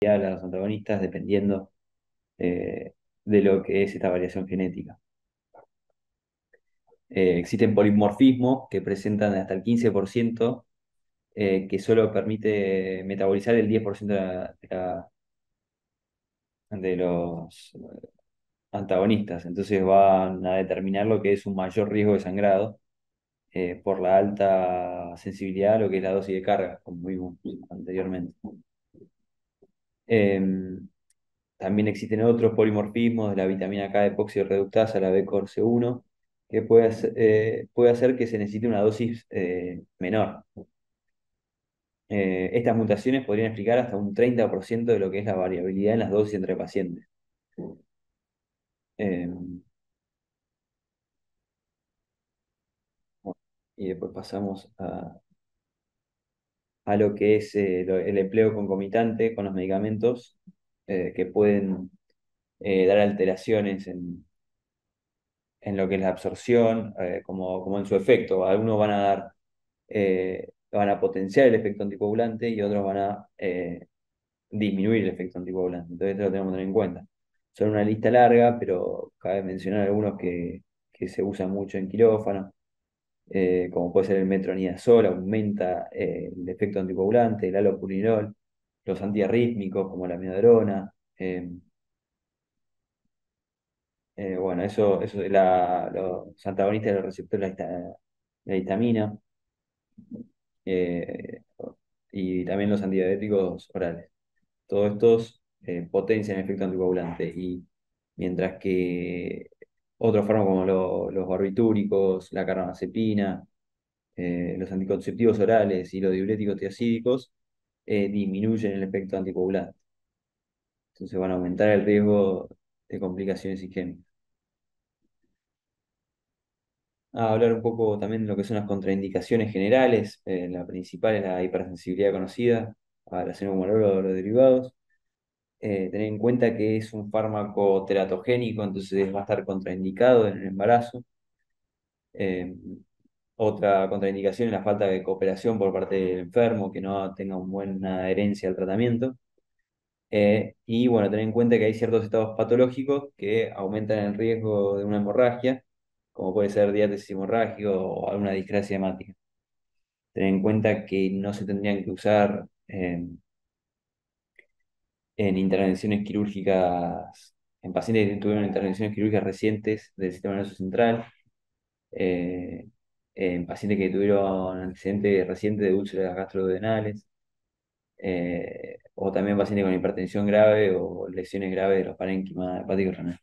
a los antagonistas dependiendo eh, de lo que es esta variación genética. Existen polimorfismos que presentan hasta el 15%, que solo permite metabolizar el 10% de los antagonistas. Entonces van a determinar lo que es un mayor riesgo de sangrado por la alta sensibilidad a lo que es la dosis de carga, como vimos anteriormente. Em, También existen otros polimorfismos de la vitamina K epoxidorreductasa, la B-Corce1, que puede hacer que se necesite una dosis menor. Estas mutaciones podrían explicar hasta un 30% de lo que es la variabilidad en las dosis entre pacientes. Eh, y después pasamos a lo que es el empleo concomitante con los medicamentos que pueden dar alteraciones en lo que es la absorción, como en su efecto. Algunos van a potenciar el efecto anticoagulante y otros van a disminuir el efecto anticoagulante. Entonces, esto lo tenemos que tener en cuenta. Son una lista larga, pero cabe mencionar algunos que se usan mucho en quirófano, como puede ser el metronidazol, aumenta el efecto anticoagulante, el halopurinol, los antiarrítmicos como la amiodarona. Bueno, eso es los antagonistas de los receptores de la histamina, eh, y también los antidiabéticos orales. Todos estos potencian el efecto anticoagulante y mientras que otros fármacos como los barbitúricos, la carbamazepina, los anticonceptivos orales y los diuréticos tiazídicos disminuyen el efecto anticoagulante. Entonces van a aumentar el riesgo de complicaciones isquémicas. A hablar un poco también de lo que son las contraindicaciones generales. La principal es la hipersensibilidad conocida al ácido o los derivados. Tener en cuenta que es un fármaco teratogénico, entonces va a estar contraindicado en el embarazo. Eh, Otra contraindicación es la falta de cooperación por parte del enfermo, que no tenga una buena adherencia al tratamiento. Y bueno, tener en cuenta que hay ciertos estados patológicos que aumentan el riesgo de una hemorragia, como puede ser diátesis hemorrágico o alguna discrasia hemática. Tener en cuenta que no se tendrían que usar en intervenciones quirúrgicas, en pacientes que tuvieron intervenciones quirúrgicas recientes del sistema nervioso central, eh, en pacientes que tuvieron antecedentes recientes de úlceras gastroduodenales, o también pacientes con hipertensión grave o lesiones graves de los parénquimas hepáticos y renales.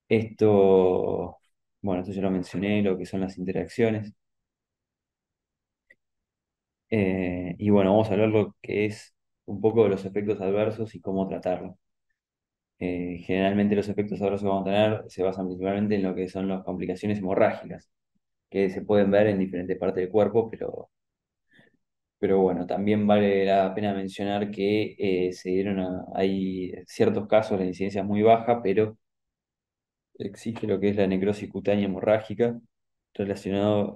Esto, bueno, esto ya lo mencioné, lo que son las interacciones. Y bueno, vamos a hablar lo que es un poco de los efectos adversos y cómo tratarlos. Generalmente los efectos adversos que vamos a tener se basan principalmente en lo que son las complicaciones hemorrágicas, que se pueden ver en diferentes partes del cuerpo, pero bueno, también vale la pena mencionar que hay ciertos casos, la incidencia es muy baja, pero existe lo que es la necrosis cutánea hemorrágica, relacionado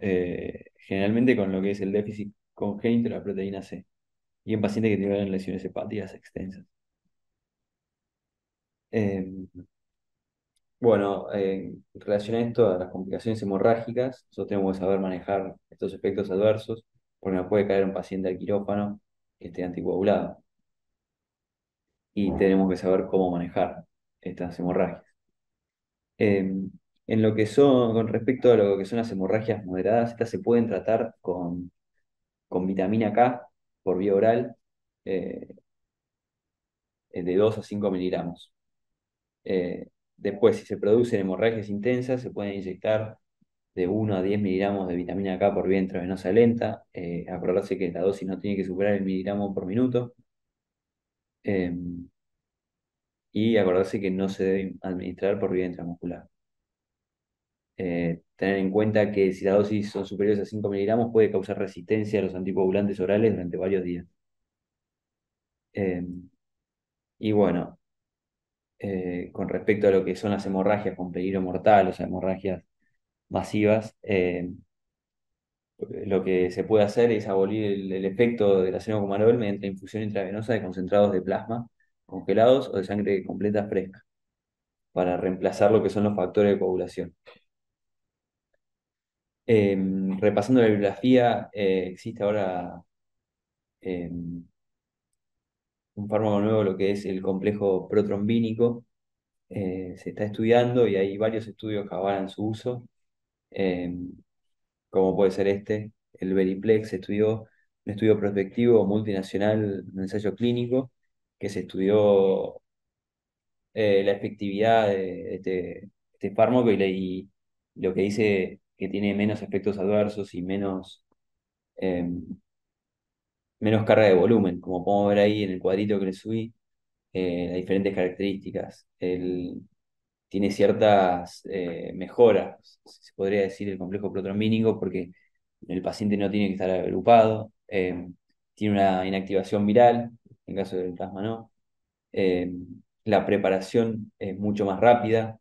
generalmente con lo que es el déficit congénito de la proteína C, y en pacientes que tienen lesiones hepáticas extensas. Eh, Bueno, en relación a esto, a las complicaciones hemorrágicas, nosotros tenemos que saber manejar estos efectos adversos, porque nos puede caer un paciente al quirófano que esté anticoagulado, y tenemos que saber cómo manejar estas hemorragias. Eh, con respecto a lo que son las hemorragias moderadas, estas se pueden tratar con vitamina K por vía oral, eh, de 2 a 5 miligramos. Después, si se producen hemorragias intensas, se pueden inyectar de 1 a 10 miligramos de vitamina K por vía intravenosa lenta. Acordarse que la dosis no tiene que superar el miligramo por minuto. eh, y acordarse que no se debe administrar por vía intramuscular. Tener en cuenta que si las dosis son superiores a 5 miligramos puede causar resistencia a los anticoagulantes orales durante varios días. Eh, y bueno, con respecto a lo que son las hemorragias con peligro mortal, o sea, hemorragias masivas, Lo que se puede hacer es abolir el efecto del acenocomalol mediante la infusión intravenosa de concentrados de plasma congelados o de sangre completa fresca, para reemplazar lo que son los factores de coagulación. Eh, Repasando la bibliografía, existe ahora eh, un fármaco nuevo, lo que es el complejo protrombínico. Se está estudiando y hay varios estudios que avalan su uso, eh, como puede ser este, el Veriplex. Se estudió un estudio prospectivo multinacional, un ensayo clínico, que se estudió la efectividad de este fármaco y lo que dice que tiene menos efectos adversos y eh, menos carga de volumen, como podemos ver ahí en el cuadrito que le subí, las diferentes características. Tiene ciertas mejoras, si se podría decir, el complejo protrombínico, porque el paciente no tiene que estar agrupado, tiene una inactivación viral, en caso del plasma no. Eh, la preparación es mucho más rápida,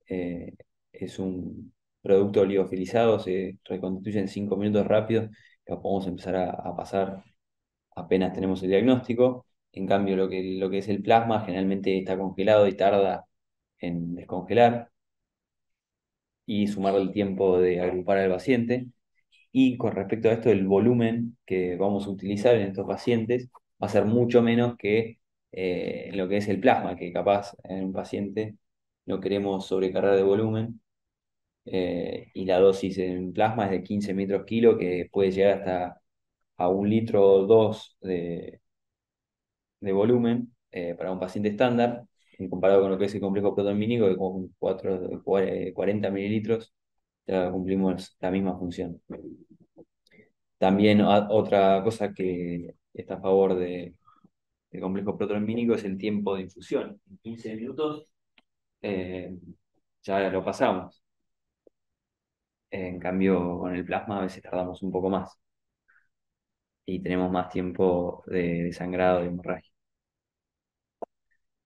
eh, es un producto liofilizado, se reconstituye en 5 minutos rápido, lo podemos empezar a pasar apenas tenemos el diagnóstico. En cambio, lo que es el plasma generalmente está congelado y tarda en descongelar y sumar el tiempo de agrupar al paciente. Y con respecto a esto, el volumen que vamos a utilizar en estos pacientes va a ser mucho menos que en lo que es el plasma, que capaz en un paciente no queremos sobrecargar de volumen. Y la dosis en plasma es de 15 metros kilo, que puede llegar hasta a 1 litro o 2 de volumen para un paciente estándar, y comparado con lo que es el complejo protomínico, que con 40 mililitros ya cumplimos la misma función. También otra cosa que está a favor del complejo protrombínico es el tiempo de infusión. En 15 minutos eh, ya lo pasamos. En cambio, con el plasma a veces tardamos un poco más y tenemos más tiempo de sangrado, de hemorragia.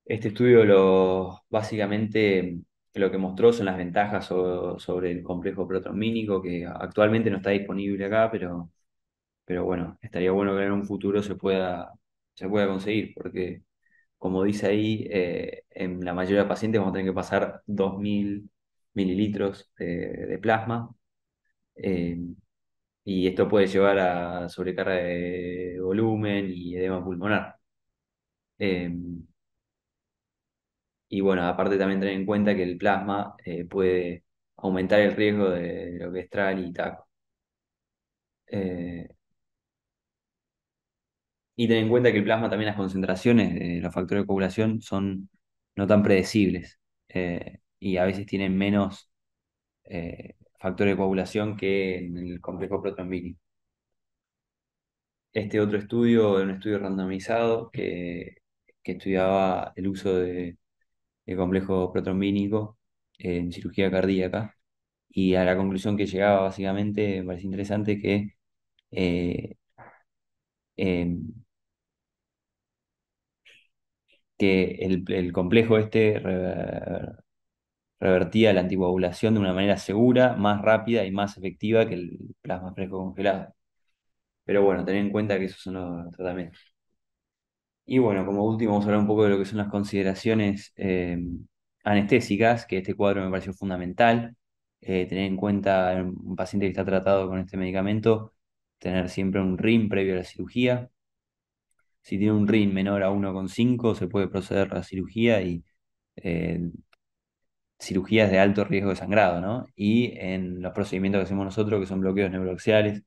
Este estudio básicamente lo que mostró son las ventajas sobre el complejo protrombínico, que actualmente no está disponible acá, pero bueno, estaría bueno que en un futuro se pueda conseguir, porque como dice ahí, en la mayoría de pacientes vamos a tener que pasar 2.000 mililitros de plasma, eh, y esto puede llevar a sobrecarga de volumen y edema pulmonar. Eh, Y bueno, aparte también tener en cuenta que el plasma puede aumentar el riesgo de lo que es TRAL y TAC. Eh, y tener en cuenta que el plasma también las concentraciones de los factores de coagulación son no tan predecibles, y a veces tienen menos factores de coagulación que en el complejo protrombínico. Este otro estudio es un estudio randomizado que estudiaba el uso del complejo protrombínico en cirugía cardíaca. Y a la conclusión que llegaba básicamente me parece interesante eh, em, que el complejo este revertía la anticoagulación de una manera segura, más rápida y más efectiva que el plasma fresco congelado. Pero bueno, tener en cuenta que esos son los tratamientos. Y bueno, como último vamos a hablar un poco de lo que son las consideraciones anestésicas, que este cuadro me pareció fundamental. Tener en cuenta en un paciente que está tratado con este medicamento, tener siempre un RIM previo a la cirugía. Si tiene un RIN menor a 1,5 se puede proceder a la cirugía y eh, cirugías de alto riesgo de sangrado, ¿no? Y en los procedimientos que hacemos nosotros, que son bloqueos neuroaxiales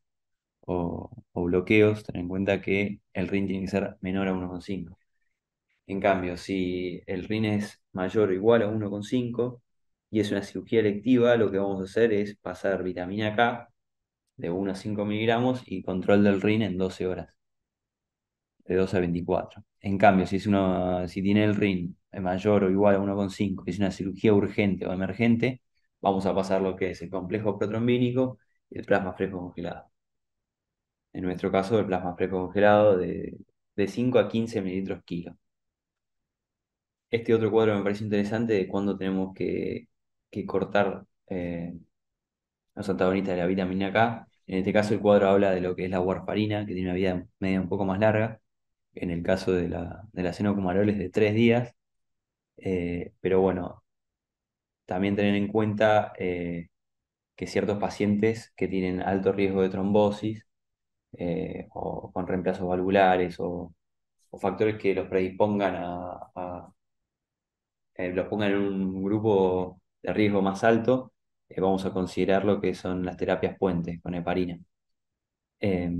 o bloqueos, ten en cuenta que el RIN tiene que ser menor a 1,5. En cambio, si el RIN es mayor o igual a 1,5 y es una cirugía electiva, lo que vamos a hacer es pasar vitamina K de 1 a 5 miligramos y control del RIN en 12 horas, de 12 a 24. En cambio, si tiene el RIN mayor o igual a 1,5 y es una cirugía urgente o emergente, vamos a pasar lo que es el complejo protrombínico y el plasma fresco congelado. En nuestro caso, el plasma fresco congelado de 5 a 15 mililitros kilo. Este otro cuadro me parece interesante de cuando tenemos que cortar los antagonistas de la vitamina K. En este caso el cuadro habla de lo que es la warfarina, que tiene una vida media un poco más larga. En el caso de la senocumarol es de 3 días. Pero bueno, también tener en cuenta que ciertos pacientes que tienen alto riesgo de trombosis o con reemplazos valvulares o factores que los predispongan los pongan en un grupo de riesgo más alto, vamos a considerar lo que son las terapias puentes con heparina. Eh,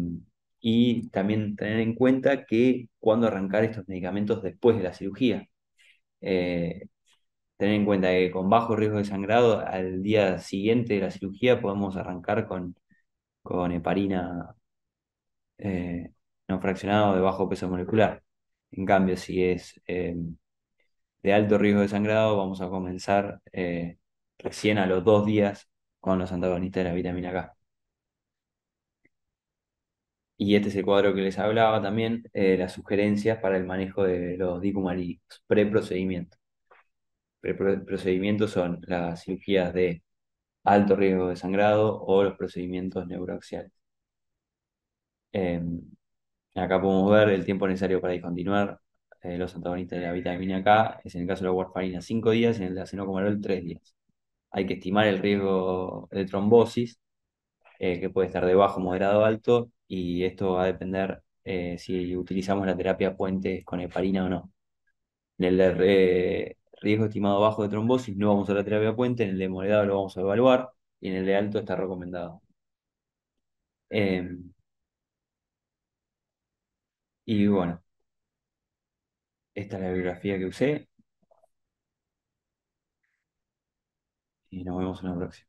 y también tener en cuenta que cuando arrancar estos medicamentos después de la cirugía. Eh, Tener en cuenta que con bajo riesgo de sangrado, al día siguiente de la cirugía podemos arrancar con heparina no fraccionado de bajo peso molecular. En cambio, si es de alto riesgo de sangrado, vamos a comenzar recién a los 2 días con los antagonistas de la vitamina K. Y este es el cuadro que les hablaba también, las sugerencias para el manejo de los dicumarínicos, preprocedimiento. Preprocedimientos son las cirugías de alto riesgo de sangrado o los procedimientos neuroaxiales. Eh, Acá podemos ver el tiempo necesario para discontinuar los antagonistas de la vitamina K, es en el caso de la warfarina 5 días y en el de acenocomarol 3 días. Hay que estimar el riesgo de trombosis, que puede estar de bajo, moderado, alto, y esto va a depender si utilizamos la terapia puente con heparina o no. En el de riesgo estimado bajo de trombosis no vamos a usar la terapia puente, en el de moderado lo vamos a evaluar y en el de alto está recomendado. Eh, y bueno, esta es la bibliografía que usé y nos vemos en la próxima.